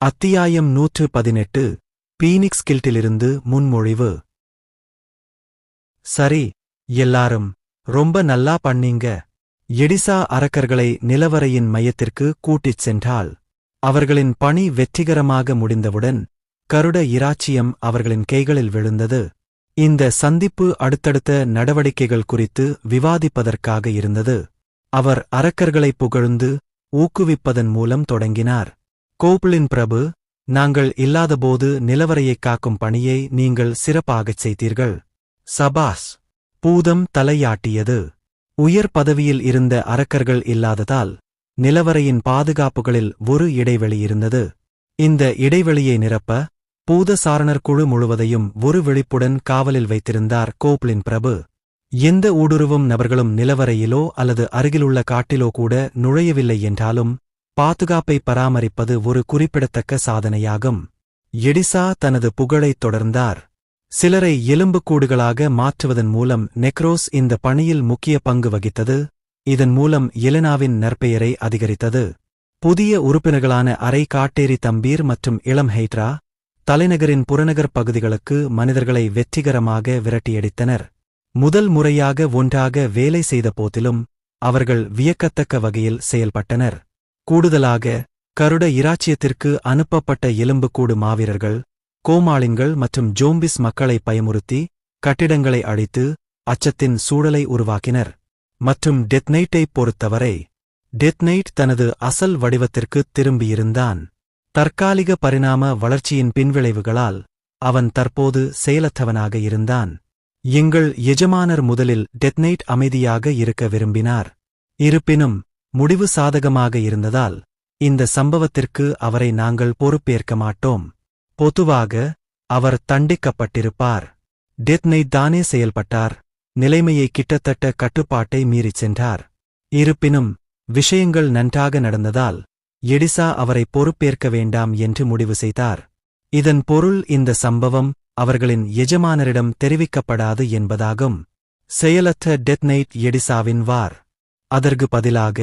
அத்தியாயம் 118 பீனிக்ஸ் கில்ட்டிலிருந்து முன்மொழிவு. சரி, எல்லாரும் ரொம்ப நல்லா பண்ணீங்க. எடிசா அரக்கர்களை நிலவரையின் மையத்திற்கு கூட்டிச் சென்றாள். அவர்களின் பணி வெற்றிகரமாக முடிந்தவுடன் கருட இராச்சியம் அவர்களின் கைகளில் விழுந்தது. இந்த சந்திப்பு அடுத்தடுத்த நடவடிக்கைகள் குறித்து விவாதிப்பதற்காக இருந்தது. அவர் அரக்கர்களை புகழ்ந்து ஊக்குவிப்பதன் மூலம் தொடங்கினார். கோப்ளின் பிரபு, நாங்கள் இல்லாதபோது நிலவரையைக் காக்கும் பணியை நீங்கள் சிறப்பாகச் செய்தீர்கள். சபாஸ்! பூதம் தலையாட்டியது. உயர் பதவியில் இருந்த அரக்கர்கள் இல்லாததால் நிலவரையின் பாதுகாப்புகளில் ஒரு இடைவெளி இருந்தது. இந்த இடைவெளியை நிரப்ப பூதசாரணர் குழு முழுவதையும் ஒரு விழிப்புடன் காவலில் வைத்திருந்தார் கோப்ளின் பிரபு. எந்த ஊடுருவும் நபர்களும் நிலவரையிலோ அல்லது அருகிலுள்ள காட்டிலோ கூட நுழையவில்லை என்றாலும் பாதுகாப்பை பராமரிப்பது ஒரு குறிப்பிடத்தக்க சாதனையாகும். எடிசா தனது புகழைத் தொடர்ந்தார். சிலரை எலும்புக்கூடுகளாக மாற்றுவதன் மூலம் நெக்ரோஸ் இந்த பணியில் முக்கிய பங்கு வகித்தது. இதன் மூலம் எலெனாவின் நற்பெயரை அதிகரித்தது. புதிய உறுப்பினர்களான அரை காட்டேரி தம்பீர் மற்றும் இளம் ஹெய்ட்ரா தலைநகரின் புறநகர் பகுதிகளுக்கு மனிதர்களை வெற்றிகரமாக விரட்டியடித்தனர். முதல் முறையாக ஒன்றாக வேலை செய்த போதிலும் அவர்கள் வியக்கத்தக்க வகையில் செயல்பட்டனர். கூடுதலாக கருட இராச்சியத்திற்கு அனுப்பப்பட்ட எலும்புக்கூடு மாவீரர்கள், கோமாளின்கள் மற்றும் ஜோம்பிஸ் மக்களை பயமுறுத்தி கட்டிடங்களை அழித்து அச்சத்தின் சூழலை உருவாக்கினர். மற்றும் டெத்நைட்டைப் பொறுத்தவரை, டெத்நைட் தனது அசல் வடிவத்திற்குத் திரும்பியிருந்தான். தற்காலிக பரிணாம வளர்ச்சியின் பின்விளைவுகளால் அவன் தற்போது செயலற்றவனாக இருந்தான். எங்கள் எஜமானர் முதலில் டெத்நைட் அமைதியாக இருக்க விரும்பினார். இருப்பினும் முடிவு சாதகமாக இருந்ததால் இந்த சம்பவத்திற்கு அவரை நாங்கள் பொறுப்பேற்க மாட்டோம். பொதுவாக அவர் தண்டிக்கப்பட்டிருப்பார். டெத்நைட் தானே செயல்பட்டார். நிலைமையை கிட்டத்தட்ட கட்டுப்பாட்டை மீறிச் சென்றார். இருப்பினும் விஷயங்கள் நன்றாக நடந்ததால் எடிசா அவரை பொறுப்பேற்க வேண்டாம் என்று முடிவு செய்தார். இதன் பொருள் இந்த சம்பவம் அவர்களின் எஜமானரிடம் தெரிவிக்கப்படாது என்பதாகும். செயலற்ற டெத்நைட் எடிசாவின் வார். அதற்கு பதிலாக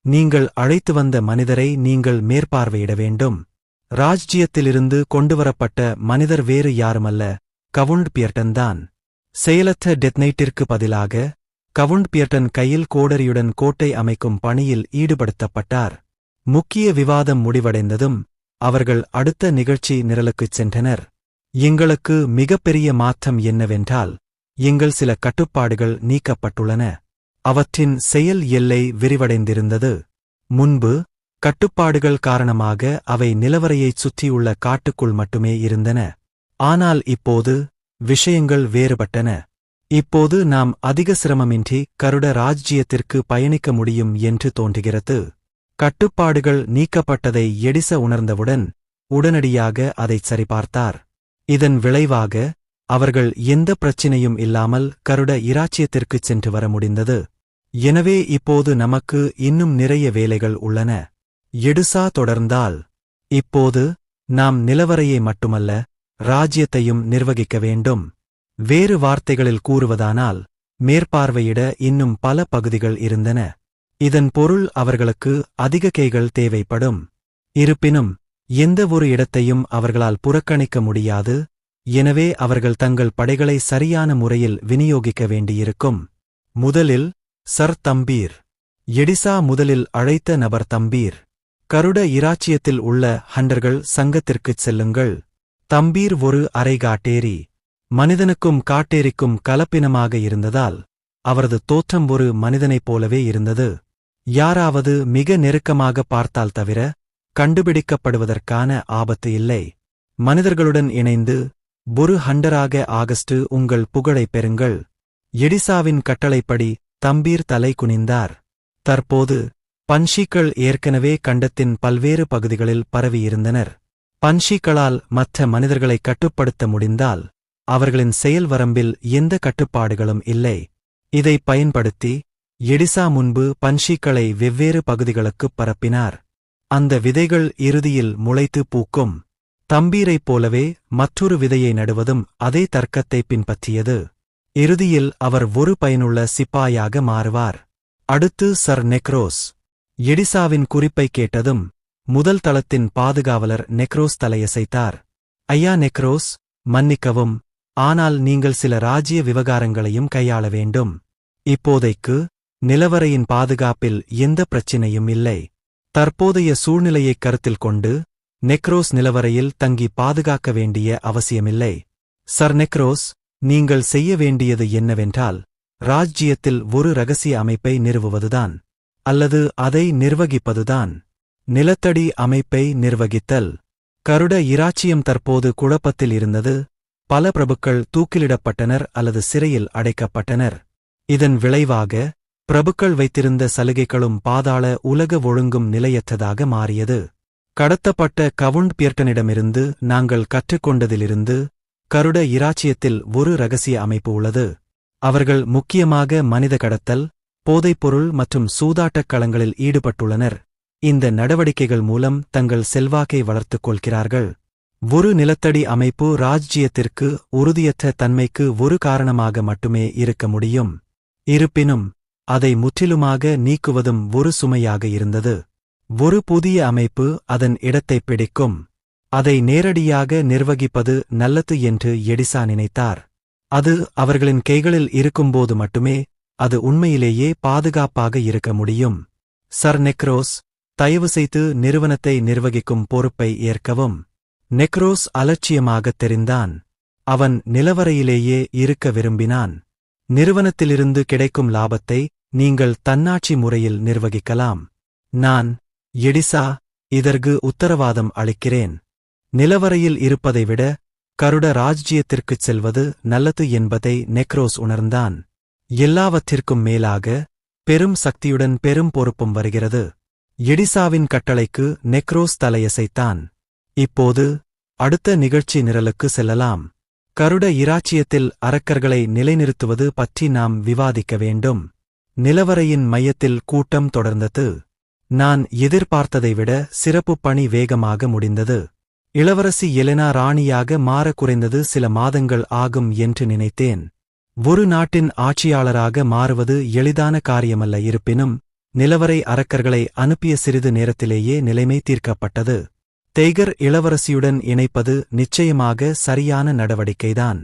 நீங்கள் அழைத்து வந்த மனிதரை நீங்கள் மேற்பார்வையிட வேண்டும். ராஜ்ஜியத்திலிருந்து கொண்டுவரப்பட்ட மனிதர் வேறு யாருமல்ல, கவுண்ட் பியர்டன் தான். செயலற்ற டெத்நைட்டிற்கு பதிலாக கவுண்ட் பியர்டன் கையில் கோடரியுடன் கோட்டை அமைக்கும் பணியில் ஈடுபடுத்தப்பட்டார். முக்கிய விவாதம் முடிவடைந்ததும் அவர்கள் அடுத்த நிகழ்ச்சி நிரலுக்குச் சென்றனர். எங்களுக்கு மிகப்பெரிய மாற்றம் என்னவென்றால், எங்கள் சில கட்டுப்பாடுகள் நீக்கப்பட்டுள்ளன. அவற்றின் செயல் எல்லை விரிவடைந்திருந்தது. முன்பு கட்டுப்பாடுகள் காரணமாக அவை நிலவரையைச் சுற்றியுள்ள காட்டுக்குள் மட்டுமே இருந்தன. ஆனால் இப்போது விஷயங்கள் வேறுபட்டன. இப்போது நாம் அதிக சிரமமின்றி கருட ராஜ்ஜியத்திற்கு பயணிக்க முடியும் என்று தோன்றுகிறது. கட்டுப்பாடுகள் நீக்கப்பட்டதை எடிச உணர்ந்தவுடன் உடனடியாக அதைச் சரிபார்த்தார். இதன் விளைவாக அவர்கள் எந்த பிரச்சினையும் இல்லாமல் கருட இராச்சியத்திற்குச் சென்று வர முடிந்தது. எனவே இப்போது நமக்கு இன்னும் நிறைய வேலைகள் உள்ளன. எடிசா தொடர்ந்தால், இப்போது நாம் நிலவரையை மட்டுமல்ல, ராஜ்யத்தையும் நிர்வகிக்க வேண்டும். வேறு வார்த்தைகளில் கூறுவதானால், மேற்பார்வையிட இன்னும் பல பகுதிகள் இருந்தன. இதன் பொருள் அவர்களுக்கு அதிக கைகள் தேவைப்படும். இருப்பினும் எந்த ஒரு இடத்தையும் அவர்களால் புறக்கணிக்க முடியாது. எனவே அவர்கள் தங்கள் படைகளை சரியான முறையில் விநியோகிக்க வேண்டியிருக்கும். முதலில் சர் தம்பீர். எடிசா முதலில் அழைத்த நபர் தம்பீர். கருட இராச்சியத்தில் உள்ள ஹண்டர்கள் சங்கத்திற்குச் செல்லுங்கள். தம்பீர் ஒரு அரை காட்டேரி. மனிதனுக்கும் காட்டேரிக்கும் கலப்பினமாக இருந்ததால் அவரது தோற்றம் ஒரு மனிதனைப் போலவே இருந்தது. யாராவது மிக நெருக்கமாக பார்த்தால் தவிர கண்டுபிடிக்கப்படுவதற்கான ஆபத்து இல்லை. மனிதர்களுடன் இணைந்து ஒரு ஹண்டராக ஆகஸ்ட் உங்கள் புகழைப் பெறுங்கள். எடிசாவின் கட்டளைப்படி தம்பீர் தலை குனிந்தார். தற்போது பன்ஷீக்கள் ஏற்கனவே கண்டத்தின் பல்வேறு பகுதிகளில் பரவியிருந்தனர். பன்ஷீக்களால் மற்ற மனிதர்களை கட்டுப்படுத்த முடிந்தால் அவர்களின் செயல் வரம்பில் எந்த கட்டுப்பாடுகளும் இல்லை. இதை பயன்படுத்தி எடிசா முன்பு பன்ஷீக்களை வெவ்வேறு பகுதிகளுக்குப் பரப்பினார். அந்த விதைகள் இறுதியில் முளைத்து பூக்கும். தம்பீரைப் போலவே மற்றொரு விதையை நடுவதும் அதே தர்க்கத்தை பின்பற்றியது. இறுதியில் அவர் ஒரு பயனுள்ள சிப்பாயாக மாறுவார். அடுத்து சர் நெக்ரோஸ். எடிசாவின் குறிப்பை கேட்டதும் முதல் தளத்தின் பாதுகாவலர் நெக்ரோஸ் தலையசைத்தார். ஐயா நெக்ரோஸ், மன்னிக்கவும், ஆனால் நீங்கள் சில ராஜ்ய விவகாரங்களையும் கையாள வேண்டும். இப்போதைக்கு நிலவரையின் பாதுகாப்பில் எந்த பிரச்சினையும் இல்லை. தற்போதைய சூழ்நிலையைக் கருத்தில் கொண்டு நெக்ரோஸ் நிலவரையில் தங்கி பாதுகாக்க வேண்டிய அவசியமில்லை. சர் நெக்ரோஸ், நீங்கள் செய்ய வேண்டியது என்னவென்றால் ராஜ்ஜியத்தில் ஒரு இரகசிய அமைப்பை நிறுவுவதுதான், அல்லது அதை நிர்வகிப்பதுதான். நிலத்தடி அமைப்பை நிர்வகித்தல். கருட இராச்சியம் தற்போது குழப்பத்தில் இருந்தது. பல பிரபுக்கள் தூக்கிலிடப்பட்டனர் அல்லது சிறையில் அடைக்கப்பட்டனர். இதன் விளைவாக பிரபுக்கள் வைத்திருந்த சலுகைகளும் பாதாள உலக ஒழுங்கும் நிலையற்றதாக மாறியது. கடத்தப்பட்ட கவுண்ட் பியர்ட்டனிடமிருந்து நாங்கள் கற்றுக்கொண்டதிலிருந்து கருட இராச்சியத்தில் ஒரு இரகசிய அமைப்பு உள்ளது. அவர்கள் முக்கியமாக மனித கடத்தல், போதைப்பொருள் மற்றும் சூதாட்டக் களங்களில் ஈடுபட்டுள்ளனர். இந்த நடவடிக்கைகள் மூலம் தங்கள் செல்வாக்கை வளர்த்துக் கொள்கிறார்கள். ஒரு நிலத்தடி அமைப்பு ராஜ்ஜியத்திற்கு உறுதியற்ற தன்மைக்கு ஒரு காரணமாக மட்டுமே இருக்க முடியும். இருப்பினும் அதை முற்றிலுமாக நீக்குவதும் ஒரு சுமையாக இருந்தது. ஒரு புதிய அமைப்பு அதன் இடத்தைப் பிடிக்கும். அதை நேரடியாக நிர்வகிப்பது நல்லது என்று எடிசா நினைத்தார். அது அவர்களின் கைகளில் இருக்கும்போது மட்டுமே அது உண்மையிலேயே பாதுகாப்பாக இருக்க முடியும். சர் நெக்ரோஸ், தயவுசெய்து நிறுவனத்தை நிர்வகிக்கும் பொறுப்பை ஏற்கவும். நெக்ரோஸ் அலட்சியமாகத் தெரிந்தான். அவன் நிலவரையிலேயே இருக்க விரும்பினான். நிறுவனத்திலிருந்து கிடைக்கும் லாபத்தை நீங்கள் தன்னாட்சி முறையில் நிர்வகிக்கலாம். நான், எடிசா, இதற்கு உத்தரவாதம் அளிக்கிறேன். நிலவரையில் இருப்பதை விட கருட ராஜ்ஜியத்திற்குச் செல்வது நல்லது என்பதை நெக்ரோஸ் உணர்ந்தான். எல்லாவற்றிற்கும் மேலாக பெரும் சக்தியுடன் பெரும் பொறுப்பும் வருகிறது. எடிசாவின் கட்டளைக்கு நெக்ரோஸ் தலையசைத்தான். இப்போது அடுத்த நிகழ்ச்சி நிரலுக்கு செல்லலாம். கருட இராச்சியத்தில் அரக்கர்களை நிலைநிறுத்துவது பற்றி நாம் விவாதிக்க வேண்டும். நிலவரையின் மையத்தில் கூட்டம் தொடர்ந்தது. நான் எதிர்பார்த்ததை விட சிறப்பு பணி வேகமாக முடிந்தது. இளவரசி எலெனா ராணியாக மாற குறைந்தது சில மாதங்கள் ஆகும் என்று நினைத்தேன். ஒரு நாட்டின் ஆட்சியாளராக மாறுவது எளிதான காரியமல்ல. இருப்பினும் நிலவரை அரக்கர்களை அனுப்பிய சிறிது நேரத்திலேயே நிலைமை தீர்க்கப்பட்டது. தெய்கர் இளவரசியுடன் இணைப்பது நிச்சயமாக சரியான நடவடிக்கைதான்.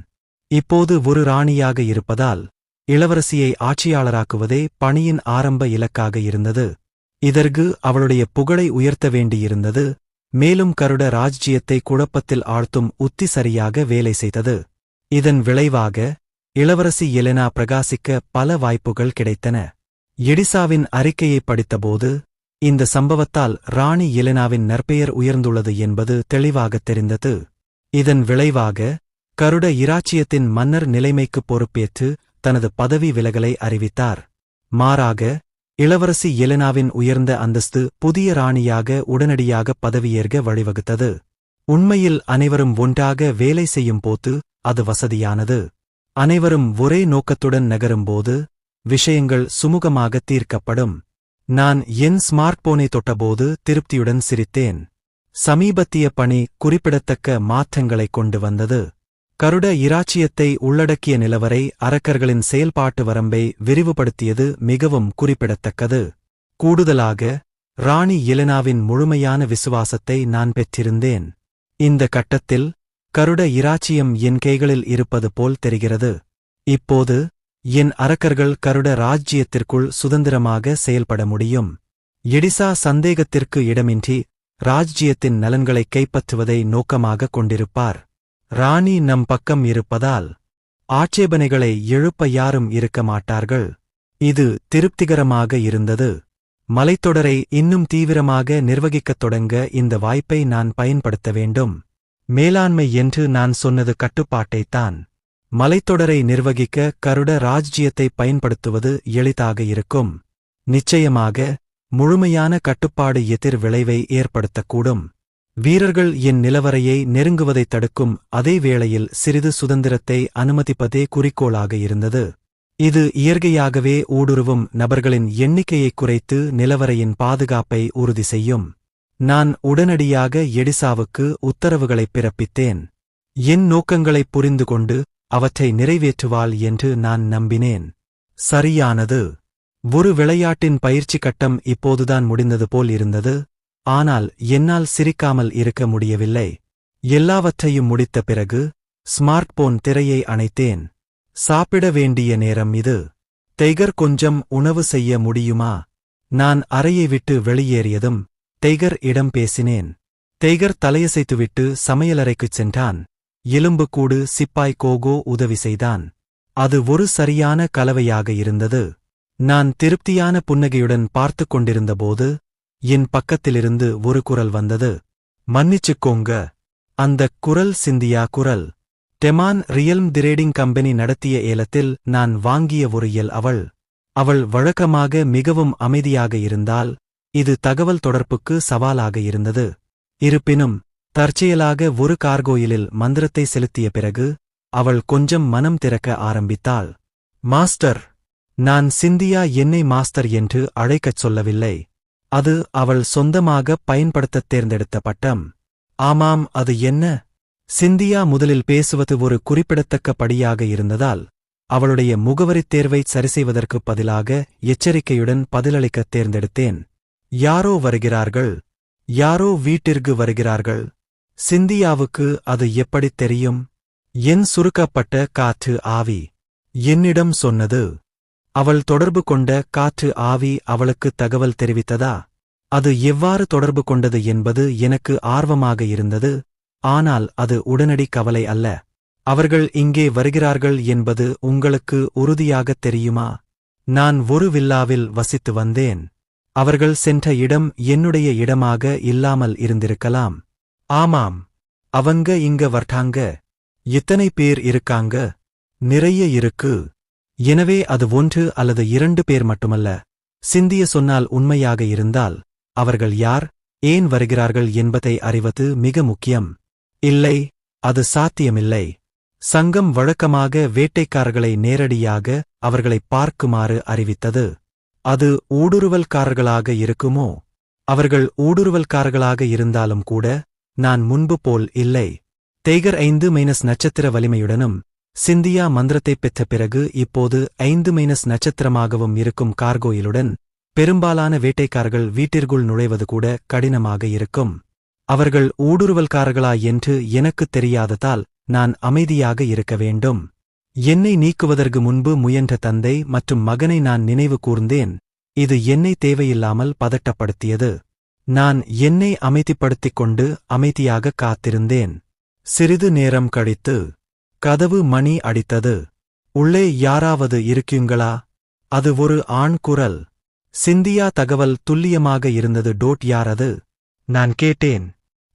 இப்போது ஒரு ராணியாக இருப்பதால் இளவரசியை ஆட்சியாளராக்குவதே பணியின் ஆரம்ப இலக்காக இருந்தது. இதற்கு அவளுடைய புகழை உயர்த்த வேண்டியிருந்தது. மேலும் கருட ராஜ்ஜியத்தை குழப்பத்தில் ஆழ்த்தும் உத்தி சரியாக வேலை செய்தது. இதன் விளைவாக இளவரசி எலெனா பிரகாசிக்க பல வாய்ப்புகள் கிடைத்தன. எடிசாவின் அறிக்கையை படித்தபோது இந்த சம்பவத்தால் ராணி எலெனாவின் நற்பெயர் உயர்ந்துள்ளது என்பது தெளிவாகத் தெரிந்தது. இதன் விளைவாக கருட இராச்சியத்தின் மன்னர் நிலைமைக்கு பொறுப்பேற்று தனது பதவி விலகலை அறிவித்தார். மாறாக இளவரசி எலெனாவின் உயர்ந்த அந்தஸ்து புதிய ராணியாக உடனடியாக பதவியேற்க வழிவகுத்தது. உண்மையில் அனைவரும் ஒன்றாக வேலை செய்யும் போது அது வசதியானது. அனைவரும் ஒரே நோக்கத்துடன் நகரும்போது விஷயங்கள் சுமூகமாக தீர்க்கப்படும். நான் என் ஸ்மார்ட் போனை தொட்டபோது திருப்தியுடன் சிரித்தேன். சமீபத்திய பணி குறிப்பிடத்தக்க மாற்றங்களைக் கொண்டு வந்தது. கருட இராச்சியத்தை உள்ளடக்கிய நிலவரை அரக்கர்களின் செயல்பாட்டு வரம்பை விரிவுபடுத்தியது மிகவும் குறிப்பிடத்தக்கது. கூடுதலாக ராணி எலெனாவின் முழுமையான விசுவாசத்தை நான் பெற்றிருந்தேன். இந்த கட்டத்தில் கருட இராச்சியம் என் கைகளில் இருப்பது போல் தெரிகிறது. இப்போது என் அரக்கர்கள் கருட ராஜ்ஜியத்திற்குள் சுதந்திரமாக செயல்பட முடியும். எடிசா சந்தேகத்திற்கு இடமின்றி ராஜ்ஜியத்தின் நலன்களை கைப்பற்றுவதை நோக்கமாக கொண்டிருப்பார். ராணி நம் பக்கம் இருப்பதால் ஆட்சேபனைகளை எழுப்ப யாரும் இருக்க மாட்டார்கள். இது திருப்திகரமாக இருந்தது. மலைத்தொடரை இன்னும் தீவிரமாக நிர்வகிக்கத் தொடங்க இந்த வாய்ப்பை நான் பயன்படுத்த வேண்டும். மேலாண்மை என்று நான் சொன்னது கட்டுப்பாட்டைத்தான். மலைத்தொடரை நிர்வகிக்க கருட ராஜ்ஜியத்தை பயன்படுத்துவது எளிதாக இருக்கும். நிச்சயமாக முழுமையான கட்டுப்பாடு எதிர் விளைவை ஏற்படுத்தக்கூடும். வீரர்கள் என் நிலவரையை நெருங்குவதைத் தடுக்கும் அதே வேளையில் சிறிது சுதந்திரத்தை அனுமதிப்பதே குறிக்கோளாக இருந்தது. இது இயற்கையாகவே ஊடுருவும் நபர்களின் எண்ணிக்கையைக் குறைத்து நிலவரையின் பாதுகாப்பை உறுதி செய்யும். நான் உடனடியாக எடிசாவுக்கு உத்தரவுகளைப் பிறப்பித்தேன். என் நோக்கங்களைப் புரிந்து கொண்டு அவற்றை நிறைவேற்றுவாள் என்று நான் நம்பினேன். சரியானது. ஒரு விளையாட்டின் பயிற்சி கட்டம் இப்போதுதான் முடிந்தது போல் இருந்தது. ஆனால் என்னால் சிரிக்காமல் இருக்க முடியவில்லை. எல்லாவற்றையும் முடித்த பிறகு ஸ்மார்ட் போன் திரையை அணைத்தேன். சாப்பிட வேண்டிய நேரம் இது. டைகர், கொஞ்சம் உணவு செய்ய முடியுமா? நான் அறையை விட்டு வெளியேறியதும் டைகர் இடம் பேசினேன். டைகர் தலையசைத்துவிட்டு சமையலறைக்குச் சென்றான். எலும்புக்கூடு சிப்பாய் கோகோ உதவி செய்தான். அது ஒரு சரியான கலவையாக இருந்தது. நான் திருப்தியான புன்னகையுடன் பார்த்துக் கொண்டிருந்தபோது என் பக்கத்திலிருந்து ஒரு குரல் வந்தது. மன்னிச்சுக்கோங்க. அந்தக் குரல் சிந்தியா குரல். டெமான் ரியல்ம் திரேடிங் கம்பெனி நடத்திய ஏலத்தில் நான் வாங்கிய ஒரு எல் அவள். அவள் வழக்கமாக மிகவும் அமைதியாக இருந்தால் இது தகவல் தொடர்புக்கு சவாலாக இருந்தது. இருப்பினும் தற்செயலாக ஒரு கார்கோயிலில் மந்திரத்தை செலுத்திய பிறகு அவள் கொஞ்சம் மனம் திறக்க ஆரம்பித்தாள். மாஸ்டர். நான் சிந்தியா என்னை மாஸ்டர் என்று அழைக்கச் சொல்லவில்லை. அது அவள் சொந்தமாக பயன்படுத்தத் தேர்ந்தெடுத்த பட்டம். ஆமாம், அது என்ன? சிந்தியா முதலில் பேசுவது ஒரு குறிப்பிடத்தக்க படியாக இருந்ததால் அவளுடைய முகவரித் தேர்வை சரிசெய்வதற்குப் பதிலாக எச்சரிக்கையுடன் பதிலளிக்கத் தேர்ந்தெடுத்தேன். யாரோ வருகிறார்கள். யாரோ வீட்டிற்கு வருகிறார்கள். சிந்தியாவுக்கு அது எப்படித் தெரியும்? என் சுருக்கப்பட்ட காற்று ஆவி என்னிடம் சொன்னது. அவள் தொடர்பு கொண்ட காற்று ஆவி அவளுக்கு தகவல் தெரிவித்ததா? அது எவ்வாறு தொடர்பு கொண்டது என்பது எனக்கு ஆர்வமாக இருந்தது. ஆனால் அது உடனடி கவலை அல்ல. அவர்கள் இங்கே வருகிறார்கள் என்பது உங்களுக்கு உறுதியாகத் தெரியுமா? நான் ஒரு வில்லாவில் வசித்து வந்தேன். அவர்கள் சென்ற இடம் என்னுடைய இடமாக இல்லாமல் இருந்திருக்கலாம். ஆமாம், அவங்க இங்க வர்றாங்க. எத்தனை பேர் இருக்காங்க? நிறைய இருக்கு. எனவே அது 1 அல்லது 2 பேர் மட்டுமல்ல. சிந்திய சொன்னால் உண்மையாக இருந்தால் அவர்கள் யார், ஏன் வருகிறார்கள் என்பதை அறிவது மிக முக்கியம். இல்லை, அது சாத்தியமில்லை. சங்கம் வழக்கமாக வேட்டைக்காரர்களை நேரடியாக அவர்களைப் பார்க்குமாறு அறிவித்தது. அது ஊடுருவல்காரர்களாக இருக்குமோ? அவர்கள் ஊடுருவல்காரர்களாக இருந்தாலும் கூட நான் முன்பு போல் இல்லை. டைகர் 5- நட்சத்திர வலிமையுடனும் சிந்தியா மந்திரத்தைப் பெற்ற பிறகு இப்போது 5- நட்சத்திரமாகவும் இருக்கும் கார்கோயிலுடன் பெரும்பாலான வேட்டைக்காரர்கள் வீட்டிற்குள் நுழைவது கூட கடினமாக இருக்கும். அவர்கள் ஊடுருவல்காரர்களா என்று எனக்குத் தெரியாததால் நான் அமைதியாக இருக்க வேண்டும். என்னை நீக்குவதற்கு முன்பு முயன்ற தந்தை மற்றும் மகனை நான் நினைவு கூர்ந்தேன். இது என்னை தேவையில்லாமல் பதட்டப்படுத்தியது. நான் என்னை அமைதிப்படுத்திக் கொண்டு அமைதியாக காத்திருந்தேன். சிறிது நேரம் கழித்து கதவு மணி அடித்தது. உள்ளே யாராவது இருக்கீங்களா? அது ஒரு ஆண் குரல். சிந்தியா தகவல் துல்லியமாக இருந்தது. யார் அது? நான் கேட்டேன்.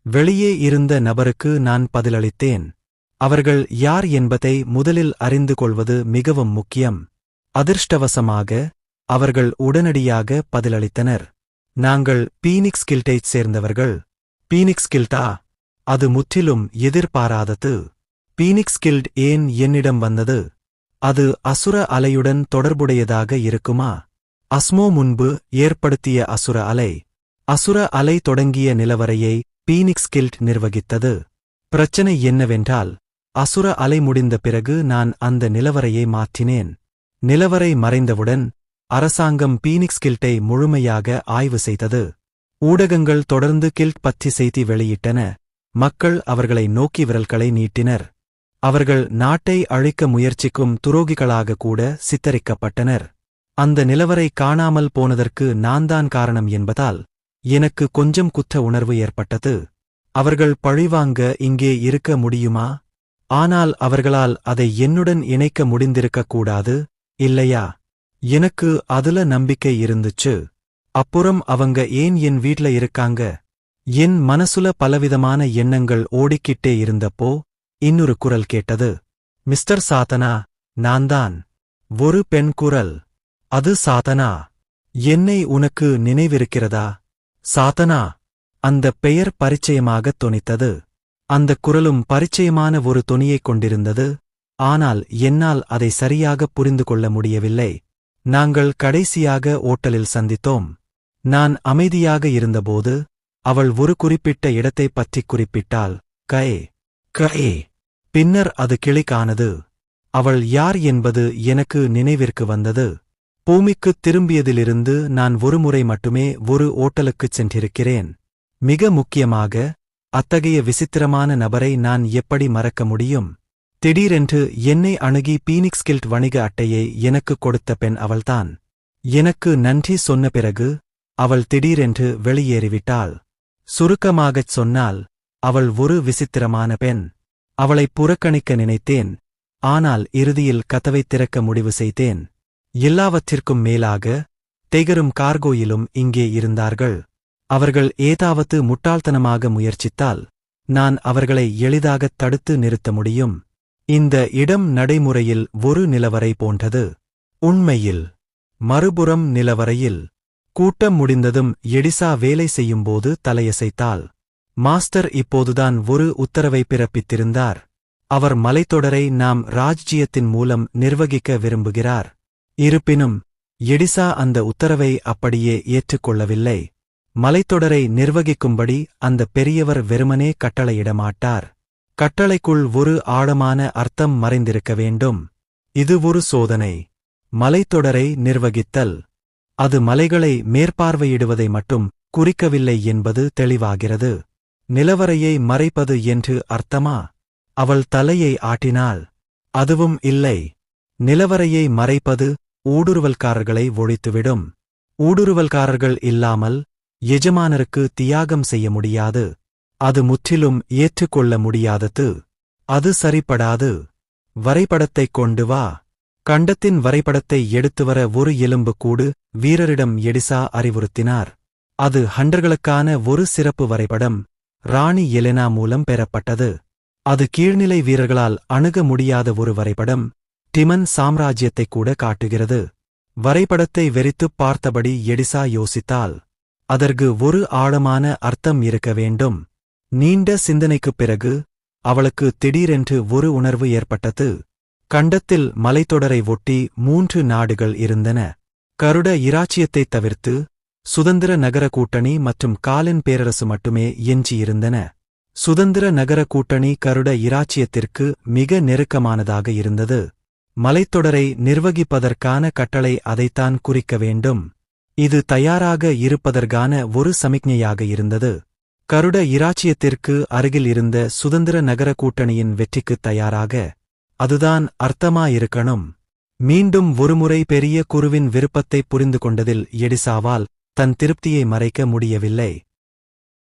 வெளியே இருந்த நபருக்கு நான் பதிலளித்தேன். அவர்கள் யார் என்பதை முதலில் அறிந்து கொள்வது மிகவும் முக்கியம். அதிர்ஷ்டவசமாக அவர்கள் உடனடியாக பதிலளித்தனர். நாங்கள் பீனிக்ஸ் கில்டைச் சேர்ந்தவர்கள். பீனிக்ஸ் கில்டா? அது முற்றிலும் எதிர்பாராதது. பீனிக்ஸ் கில்ட் ஏன் என்னிடம் வந்தது? அது அசுர அலையுடன் தொடர்புடையதாக இருக்குமா? அஸ்மோ முன்பு ஏற்படுத்திய அசுர அலை. அசுர அலை தொடங்கிய நிலவரையை பீனிக்ஸ் கில்ட் நிர்வகித்தது. பிரச்சனை என்னவென்றால் அசுர அலை முடிந்த பிறகு நான் அந்த நிலவரையை மாற்றினேன். நிலவரை மறைந்தவுடன் அரசாங்கம் பீனிக்ஸ் கில்ட்டை முழுமையாக ஆய்வு செய்தது. ஊடகங்கள் தொடர்ந்து கில்ட் பற்றி செய்தி வெளியிட்டன. மக்கள் அவர்களை நோக்கி விரல்களை நீட்டினர். அவர்கள் நாட்டை அழிக்க முயற்சிக்கும் துரோகிகளாக கூட சித்தரிக்கப்பட்டனர். அந்த நிலவரை காணாமல் போனதற்கு நான்தான் காரணம் என்பதால் எனக்கு கொஞ்சம் குற்ற உணர்வு ஏற்பட்டது. அவர்கள் பழிவாங்க இங்கே இருக்க முடியுமா? ஆனால் அவர்களால் அதை என்னுடன் இணைக்க முடிந்திருக்கக் கூடாது, இல்லையா? எனக்கு அதுல நம்பிக்கை இருந்துச்சு. அப்புறம் அவங்க ஏன் என் வீட்ல இருக்காங்க? என் மனசுல பலவிதமான எண்ணங்கள் ஓடிக்கிட்டே இருந்தப்போ இன்னொரு குரல் கேட்டது. மிஸ்டர் சாத்தனா, நான்தான். ஒரு பெண் குரல். அது சாத்தனா. என்னை உனக்கு நினைவிருக்கிறதா? சாத்தனா. அந்த பெயர் பரிச்சயமாகத் தொனித்தது. அந்தக் குரலும் பரிச்சயமான ஒரு தொனியைக் கொண்டிருந்தது. ஆனால் என்னால் அதை சரியாகப் புரிந்து கொள்ள முடியவில்லை. நாங்கள் கடைசியாக ஓட்டலில் சந்தித்தோம். நான் அமைதியாக இருந்தபோது அவள் ஒரு குறிப்பிட்ட இடத்தைப் பற்றிக் குறிப்பிட்டாள். கே. பின்னர் அது கிளிக்கானது. அவள் யார் என்பது எனக்கு நினைவிற்கு வந்தது. பூமிக்குத் திரும்பியதிலிருந்து நான் ஒருமுறை மட்டுமே ஒரு ஓட்டலுக்குச் சென்றிருக்கிறேன். மிக முக்கியமாக அத்தகைய விசித்திரமான நபரை நான் எப்படி மறக்க முடியும்? திடீரென்று என்னை அணுகி பீனிக்ஸ் கில்ட் வணிக அட்டையை எனக்குக் கொடுத்த பெண் அவள்தான். எனக்கு நன்றி சொன்ன பிறகு அவள் திடீரென்று வெளியேறிவிட்டாள். சுருக்கமாகச் சொன்னால் அவள் ஒரு விசித்திரமான பெண். அவளைப் புறக்கணிக்க நினைத்தேன். ஆனால் இறுதியில் கதவைத் திறக்க முடிவு செய்தேன். எல்லாவற்றிற்கும் மேலாக டெய்கரும் கார்கோயிலும் இங்கே இருந்தார்கள். அவர்கள் ஏதாவது முட்டாள்தனமாக முயற்சித்தால் நான் அவர்களை எளிதாகத் தடுத்து நிறுத்த முடியும். இந்த இடம் நடைமுறையில் ஒரு நிலவறை போன்றது. உண்மையில் மறுபுறம் நிலவறையில் கூட்டம் முடிந்ததும் எடிசா வேலை செய்யும்போது தலையசைத்தாள். மாஸ்டர் இப்போதுதான் ஒரு உத்தரவை பிறப்பித்திருந்தார். அவர் மலைத்தொடரை நாம் ராஜ்ஜியத்தின் மூலம் நிர்வகிக்க விரும்புகிறார். இருப்பினும் எடிசா அந்த உத்தரவை அப்படியே ஏற்றுக்கொள்ளவில்லை. மலைத்தொடரை நிர்வகிக்கும்படி அந்த பெரியவர் வெறுமனே கட்டளையிட மாட்டார். கட்டளைக்குள் ஒரு ஆழமான அர்த்தம் மறைந்திருக்க வேண்டும். இது ஒரு சோதனை. மலைத்தொடரை நிர்வகித்தல். அது மலைகளை மேற்பார்வையிடுவதை மட்டும் குறிக்கவில்லை என்பது தெளிவாகிறது. நிலவறையை மறைப்பது என்று அர்த்தமா? அவள் தலையை ஆட்டினாள். அதுவும் இல்லை. நிலவறையை மறைப்பது ஊடுருவல்காரர்களை ஒழித்துவிடும். ஊடுருவல்காரர்கள் இல்லாமல் எஜமானருக்கு தியாகம் செய்ய முடியாது. அது முற்றிலும் ஏற்றுக்கொள்ள முடியாதது. அது சரிப்படாது. வரைபடத்தைக் கொண்டு வா. கண்டத்தின் வரைபடத்தை எடுத்துவர ஒரு எலும்புக்கூடு வீரரிடம் எடிசா அறிவுறுத்தினார். அது ஹண்டர்களுக்கான ஒரு சிறப்பு வரைபடம் ராணி எலெனா மூலம் பெறப்பட்டது. அது கீழ்நிலை வீரர்களால் அணுக முடியாத ஒரு வரைபடம். டிமன் சாம்ராஜ்யத்தைக் கூட காட்டுகிறது. வரைபடத்தை வெறித்துப் பார்த்தபடி எடிசா யோசித்தாள். அதற்கு ஒரு ஆழமான அர்த்தம் இருக்க வேண்டும். நீண்ட சிந்தனைக்குப் பிறகு அவளுக்கு திடீரென்று ஒரு உணர்வு ஏற்பட்டது. கண்டத்தில் மலைத்தொடரை ஒட்டி 3 நாடுகள் இருந்தன. கருட இராச்சியத்தைத் தவிர்த்து சுதந்திர நகர கூட்டணி மற்றும் காலின் பேரரசு மட்டுமே எஞ்சியிருந்தன. சுதந்திர நகர கூட்டணி கருட இராச்சியத்திற்கு மிக நெருக்கமானதாக இருந்தது. மலைத்தொடரை நிர்வகிப்பதற்கான கட்டளை அதைத்தான் குறிக்க வேண்டும். இது தயாராக இருப்பதற்கான ஒரு சமிக்ஞையாக இருந்தது. கருட இராச்சியத்திற்கு அருகில் இருந்த சுதந்திர நகர கூட்டணியின் வெற்றிக்குத் தயாராக. அதுதான் அர்த்தமாயிருக்கணும். மீண்டும் ஒருமுறை பெரிய குருவின் விருப்பத்தைப் புரிந்து கொண்டதில் எடிசாவால் தன் திருப்தியை மறைக்க முடியவில்லை.